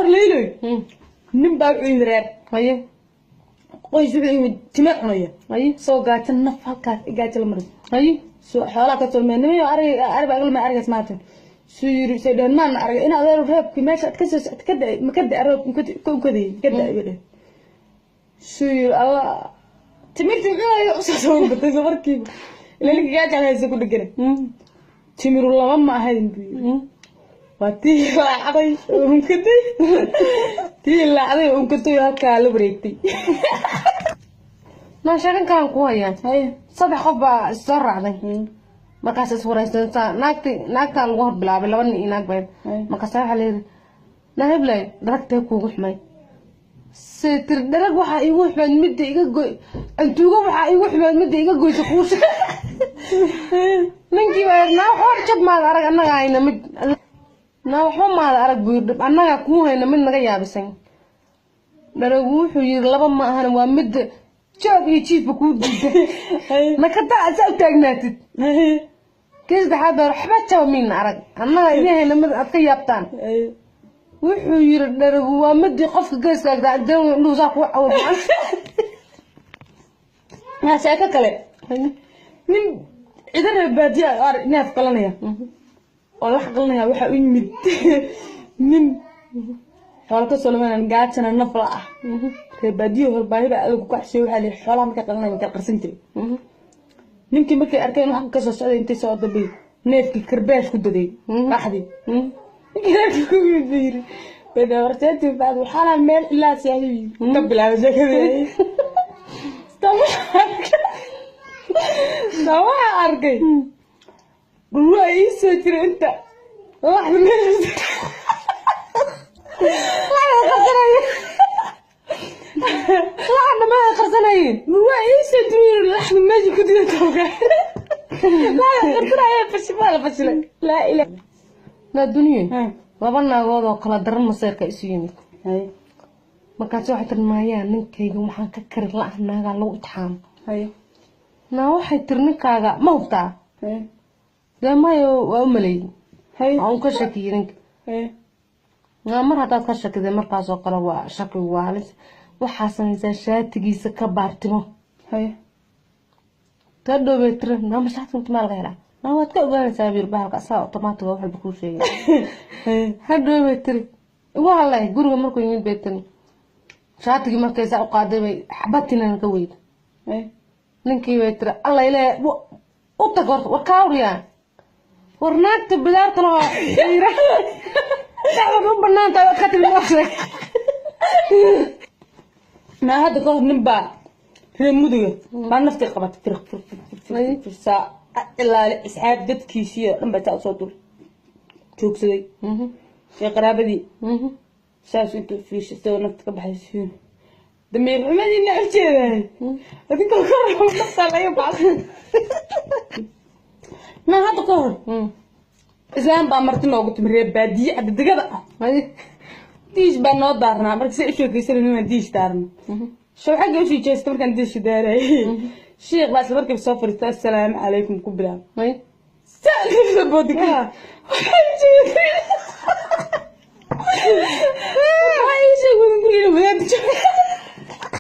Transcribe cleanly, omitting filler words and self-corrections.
kahor leeloy nin baa u yiraad haye qoys wuxuu timo cunaya haye soo gaatan naf halkaas igaaja la maray haye soo xoolaha ka tolmeenay ariga agal ma ariga smaatan soo yiri saydan man ariga in adeer reebki meesha ka soo ka day ma ka day arab ku kaday ka day soo yiri alla timirti wuxuu soo batay markii ilaa igaaja hayso ku dhigay timiru laba ma ahayn واتي لعدي ومكدي تي لعدي ومكدي هكا لبريتي ما شاكن كان كويا هاي صدق خبا السرعة markaas iswaraysantaa naagta lagu hor bilaabay laba nin inaag bay markaas waxa leeyahay nahiblay daragtay kuugu xumay seetir darag waxa igu xumay mid iga goy antuuga waxa igu xumay mid iga goyso kuusha ninkii weerna hor jab ma arag anaga ayna mid na waxa ma arag buur anaga ku hayna mid naga yaabisan daragu wuxuu yiri laba ma ahan waa mid joog iyo jiif ku diiday ma ka taasay taagnaatid كيس بحد رحبة من عرق أنا إليه لما أتكيبتان وحو يردر ومدي قف كيس كذا عندنا نوزاق وعود ما شاكا كله من إذا بدي ناف قلنا والله قلنا يا وحى يمد من حوالك سلمان قاعدنا نفرع بدي هرباي بقى كحشي وحالي حوالهم كقلنا كقرسنتي ninkii markay arkeen wax ka soo socday intay soo dabay neefki karbaas ku daday baxdi ninkii ku yiri bada wartay baad waxa meel ilaa saahibi ka bilaabay sheekadii sawa arkay ruuxa isoo jira inta laxd meel لا ما قرصناين وعيش تدير لحم ماجي كنت توقع لا قرصنا يا فشل فشل لا اله لا الدنيا لبنا غوض وقلا درن مسيرك اسيني هاي ما كانت واحد المايا نينكيغا waxaan ka kari lahnaaga lagu itixaam هاي na waxay tirninkaaga ma hubtaa هاي damayo waa umalay هاي aan ka shakiyin هاي mar hadaad ka shakiday markaas oo kale waa shaki waa halis waxa samaysaa shaatigiisa ka baartimo هاي تدو بتر نعم شاطر انت مال غيره ما هو تقول سابير بحالك أصلا طماطم وواحد بكل شيء هدو بتر والله جرو مركو يمين بتر شاطر مركو يساق قادم حبتنا نكويد ننكي بتر الله يلا وتقرط وكاوريا ورناك تبدارتنا تعرفون بنان تبغى تكتب نفسك ما هذا قهر نبى في المدير ما نفتح قبض في الساعة إلا إسعاد قد كيسية لما تأصدر شوك سدي في قرابة دي ساس أنت في شو نفتح بحسين دمير ما دي نعرف كذا هذيك القهر نفتح لا يبعث ما هذا قهر إسلام بأمرتنا وقلت مريب بادية عد دقيقة ديش بنو دارنا مركز إيشو كيسر إنه ديش دارنا شو حاجة وشي جاست مركز ديش داري شيخ بس مركب سفر السلام عليكم كبلا سأل بودك هاي شيء يقولون كلنا